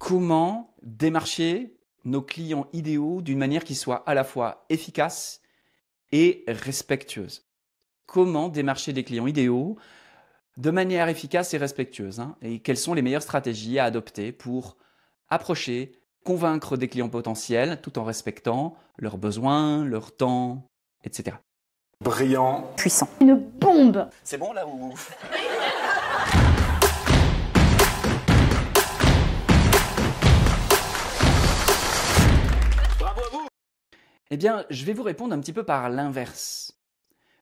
comment démarcher nos clients idéaux d'une manière qui soit à la fois efficace et respectueuse. Comment démarcher des clients idéaux de manière efficace et respectueuse, hein, et quelles sont les meilleures stratégies à adopter pour approcher, convaincre des clients potentiels tout en respectant leurs besoins, leur temps, etc. Brillant. Puissant. Une bombe. C'est bon là ou... Bravo à vous. Eh bien, je vais vous répondre un petit peu par l'inverse.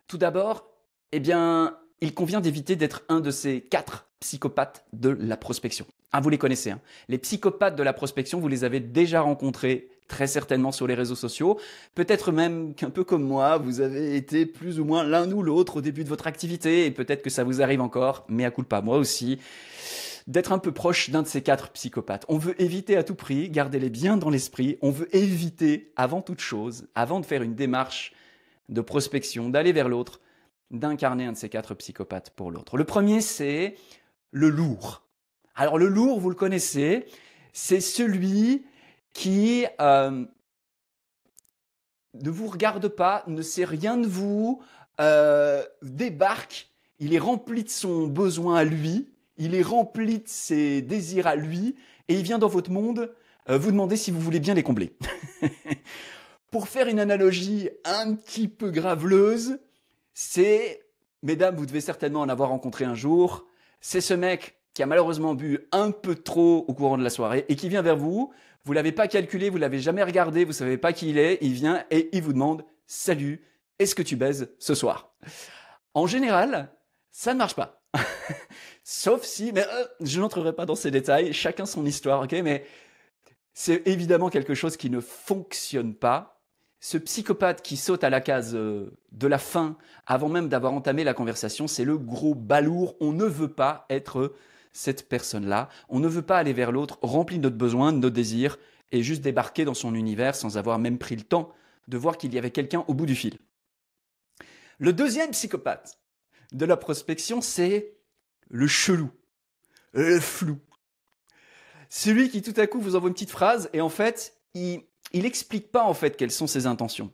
Tout d'abord, eh bien, il convient d'éviter d'être un de ces 4 psychopathes de la prospection. Ah, vous les connaissez, hein. Les psychopathes de la prospection, vous les avez déjà rencontrés très certainement sur les réseaux sociaux. Peut-être même qu'un peu comme moi, vous avez été plus ou moins l'un ou l'autre au début de votre activité, et peut-être que ça vous arrive encore, mais à culpa, moi aussi, d'être un peu proche d'un de ces 4 psychopathes. On veut éviter à tout prix, gardez-les bien dans l'esprit, on veut éviter, avant toute chose, avant de faire une démarche de prospection, d'aller vers l'autre, d'incarner un de ces 4 psychopathes pour l'autre. Le premier, c'est le lourd. Alors le lourd, vous le connaissez, c'est celui qui ne vous regarde pas, ne sait rien de vous, débarque, il est rempli de son besoin à lui, il est rempli de ses désirs à lui, et il vient dans votre monde vous demander si vous voulez bien les combler. Pour faire une analogie un petit peu graveleuse, c'est, mesdames, vous devez certainement en avoir rencontré un jour, c'est ce mec qui a malheureusement bu un peu trop au courant de la soirée et qui vient vers vous, vous l'avez pas calculé, vous l'avez jamais regardé, vous savez pas qui il vient et il vous demande « Salut, est-ce que tu baises ce soir ?» En général, ça ne marche pas. Sauf si, mais je n'entrerai pas dans ces détails, chacun son histoire, ok, mais c'est évidemment quelque chose qui ne fonctionne pas. Ce psychopathe qui saute à la case de la fin avant même d'avoir entamé la conversation, c'est le gros balourd. On ne veut pas être cette personne-là. On ne veut pas aller vers l'autre, rempli de notre besoin, de nos désirs, et juste débarquer dans son univers sans avoir même pris le temps de voir qu'il y avait quelqu'un au bout du fil. Le deuxième psychopathe de la prospection, c'est le chelou, le flou. Celui qui tout à coup vous envoie une petite phrase et en fait, il explique pas en fait quelles sont ses intentions.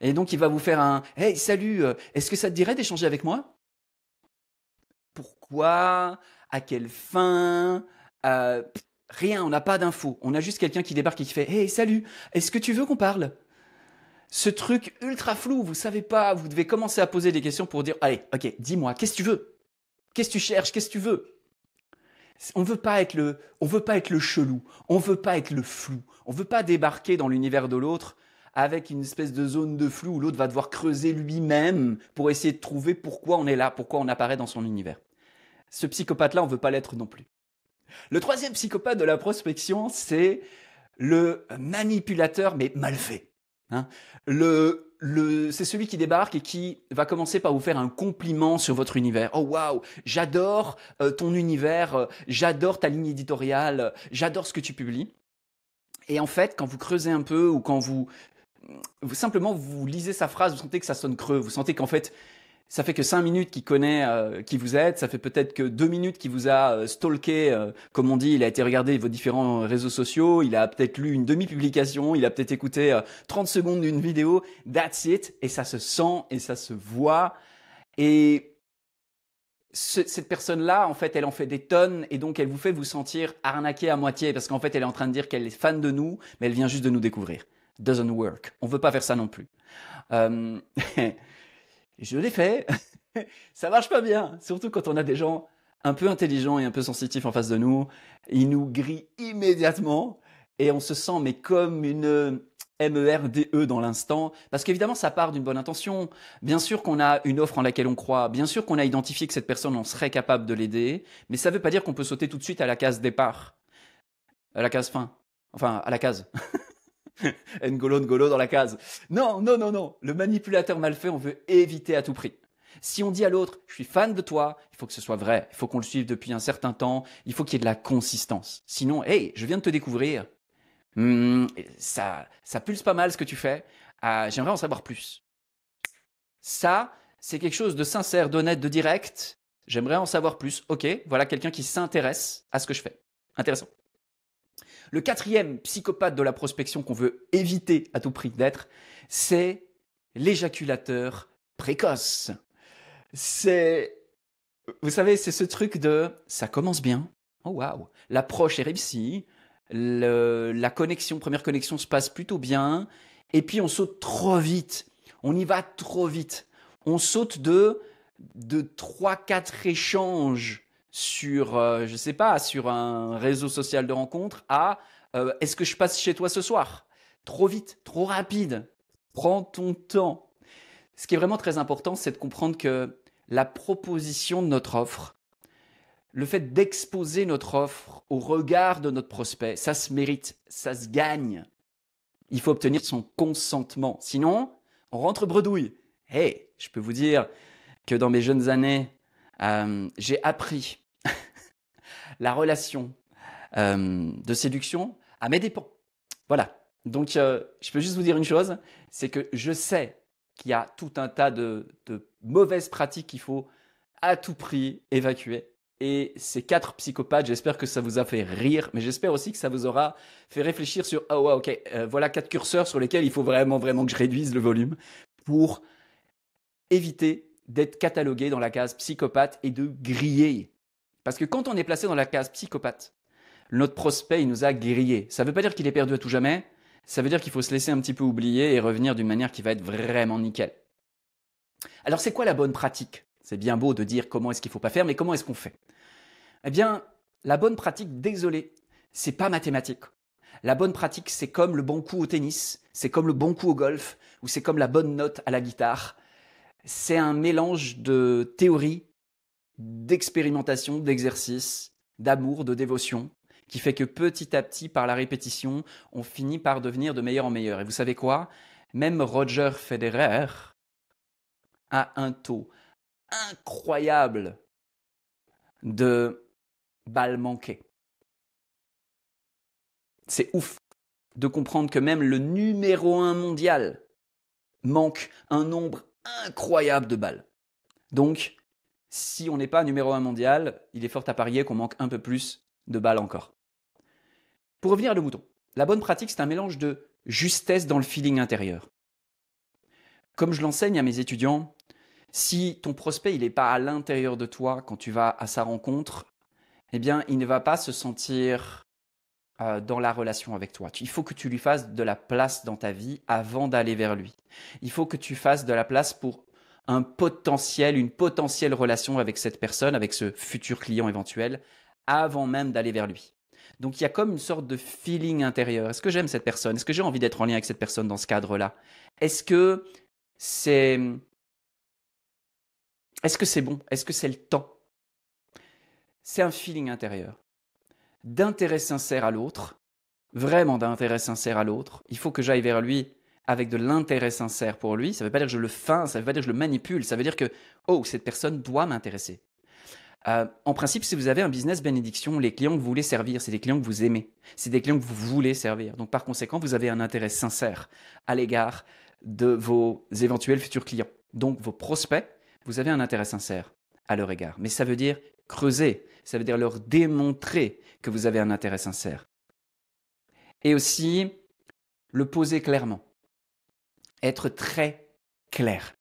Et donc il va vous faire un « Hey, salut, est-ce que ça te dirait d'échanger avec moi ?» Pourquoi? À quelle fin? Rien, on n'a pas d'infos. On a juste quelqu'un qui débarque et qui fait « Hey, salut, est-ce que tu veux qu'on parle ?» Ce truc ultra flou, vous savez pas, vous devez commencer à poser des questions pour dire « Allez, ok, dis-moi, qu'est-ce que tu veux? Qu'est-ce que tu cherches? Qu'est-ce que tu veux ?» On veut pas être le chelou, on veut pas être le flou, on veut pas débarquer dans l'univers de l'autre avec une espèce de zone de flou où l'autre va devoir creuser lui-même pour essayer de trouver pourquoi on est là, pourquoi on apparaît dans son univers. Ce psychopathe-là, on veut pas l'être non plus. Le troisième psychopathe de la prospection, c'est le manipulateur, mais mal fait. Hein, c'est celui qui débarque et qui va commencer par vous faire un compliment sur votre univers. Oh waouh, j'adore ton univers, j'adore ta ligne éditoriale, j'adore ce que tu publies. Et en fait, quand vous creusez un peu ou quand vous simplement vous lisez sa phrase, vous sentez que ça sonne creux, vous sentez qu'en fait, ça fait que 5 minutes qu'il connaît qui vous êtes, ça fait peut-être que 2 minutes qu'il vous a stalké, comme on dit, il a été regarder vos différents réseaux sociaux, il a peut-être lu une demi-publication, il a peut-être écouté 30 secondes d'une vidéo, that's it, et ça se sent et ça se voit. Et cette personne-là, en fait, elle en fait des tonnes et donc elle vous fait vous sentir arnaqué à moitié parce qu'en fait, elle est en train de dire qu'elle est fan de nous, mais elle vient juste de nous découvrir. Doesn't work. On veut pas faire ça non plus. Je l'ai fait, ça marche pas bien, surtout quand on a des gens un peu intelligents et un peu sensitifs en face de nous. Ils nous grillent immédiatement et on se sent mais comme une MERDE dans l'instant, parce qu'évidemment ça part d'une bonne intention. Bien sûr qu'on a une offre en laquelle on croit, bien sûr qu'on a identifié que cette personne, on serait capable de l'aider, mais ça veut pas dire qu'on peut sauter tout de suite à la case départ, à la case fin, enfin à la case. N'Golo dans la case. Non, non, non, non. Le manipulateur mal fait, on veut éviter à tout prix. Si on dit à l'autre, je suis fan de toi, il faut que ce soit vrai. Il faut qu'on le suive depuis un certain temps. Il faut qu'il y ait de la consistance. Sinon, hey, je viens de te découvrir. Ça pulse pas mal ce que tu fais. J'aimerais en savoir plus. Ça, c'est quelque chose de sincère, d'honnête, de direct. J'aimerais en savoir plus. Ok, voilà quelqu'un qui s'intéresse à ce que je fais. Intéressant. Le quatrième psychopathe de la prospection qu'on veut éviter à tout prix d'être, c'est l'éjaculateur précoce. Vous savez, c'est ce truc de ça commence bien, oh waouh, l'approche est réussie, la première connexion se passe plutôt bien, et puis on saute trop vite, on y va trop vite. On saute de 3-4 échanges sur, je sais pas, sur un réseau social de rencontres à est-ce que je passe chez toi ce soir? Trop vite, trop rapide. Prends ton temps. Ce qui est vraiment très important, c'est de comprendre que la proposition de notre offre, le fait d'exposer notre offre au regard de notre prospect, ça se mérite, ça se gagne. Il faut obtenir son consentement. Sinon, on rentre bredouille. Hey, je peux vous dire que dans mes jeunes années, j'ai appris la relation de séduction à mes dépens. Voilà. Donc, je peux juste vous dire une chose, c'est que je sais qu'il y a tout un tas de mauvaises pratiques qu'il faut à tout prix évacuer. Et ces 4 psychopathes, j'espère que ça vous a fait rire, mais j'espère aussi que ça vous aura fait réfléchir sur « Ah ouais, ok, voilà 4 curseurs sur lesquels il faut vraiment que je réduise le volume pour éviter d'être catalogué dans la case psychopathe et de griller. » Parce que quand on est placé dans la case psychopathe, notre prospect, il nous a grillé. Ça ne veut pas dire qu'il est perdu à tout jamais, ça veut dire qu'il faut se laisser un petit peu oublier et revenir d'une manière qui va être vraiment nickel. Alors c'est quoi la bonne pratique? C'est bien beau de dire comment est-ce qu'il ne faut pas faire, mais comment est-ce qu'on fait? Eh bien, la bonne pratique, désolé, c'est pas mathématique. La bonne pratique, c'est comme le bon coup au tennis, c'est comme le bon coup au golf, ou c'est comme la bonne note à la guitare. C'est un mélange de théorie, d'expérimentation, d'exercice, d'amour, de dévotion, qui fait que petit à petit, par la répétition, on finit par devenir de meilleur en meilleur. Et vous savez quoi? Même Roger Federer a un taux incroyable de balles manquées. C'est ouf de comprendre que même le numéro 1 mondial manque un nombre incroyable de balles. Donc, si on n'est pas numéro 1 mondial, il est fort à parier qu'on manque un peu plus de balles encore. Pour revenir à le mouton, la bonne pratique, c'est un mélange de justesse dans le feeling intérieur. Comme je l'enseigne à mes étudiants, si ton prospect il n'est pas à l'intérieur de toi quand tu vas à sa rencontre, eh bien, il ne va pas se sentir dans la relation avec toi. Il faut que tu lui fasses de la place dans ta vie avant d'aller vers lui. Il faut que tu fasses de la place pour une potentielle relation avec cette personne, avec ce futur client éventuel, avant même d'aller vers lui. Donc, il y a comme une sorte de feeling intérieur. Est-ce que j'aime cette personne? Est-ce que j'ai envie d'être en lien avec cette personne dans ce cadre-là? Est-ce que c'est bon? Est-ce que c'est le temps? C'est un feeling intérieur. D'intérêt sincère à l'autre, vraiment d'intérêt sincère à l'autre. Il faut que j'aille vers lui avec de l'intérêt sincère pour lui. Ça ne veut pas dire que je le feins, ça ne veut pas dire que je le manipule, ça veut dire que, oh, cette personne doit m'intéresser. En principe, si vous avez un business bénédiction, les clients que vous voulez servir, c'est des clients que vous aimez, c'est des clients que vous voulez servir. Donc par conséquent, vous avez un intérêt sincère à l'égard de vos éventuels futurs clients. Donc vos prospects, vous avez un intérêt sincère à leur égard. Mais ça veut dire creuser, ça veut dire leur démontrer que vous avez un intérêt sincère. Et aussi, le poser clairement. Être très clair.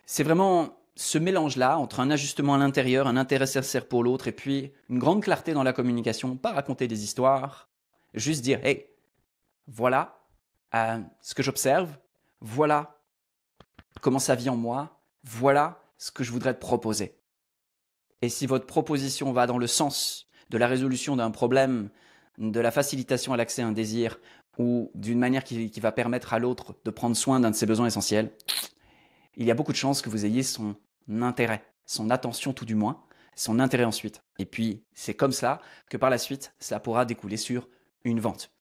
C'est vraiment ce mélange-là entre un ajustement à l'intérieur, un intérêt sincère pour l'autre, et puis une grande clarté dans la communication, pas raconter des histoires, juste dire « Hey, voilà ce que j'observe, voilà comment ça vit en moi, voilà ce que je voudrais te proposer. » Et si votre proposition va dans le sens de la résolution d'un problème, de la facilitation à l'accès à un désir, ou d'une manière qui va permettre à l'autre de prendre soin d'un de ses besoins essentiels, il y a beaucoup de chances que vous ayez son intérêt, son attention tout du moins, son intérêt ensuite. Et puis, c'est comme ça que par la suite, ça pourra découler sur une vente.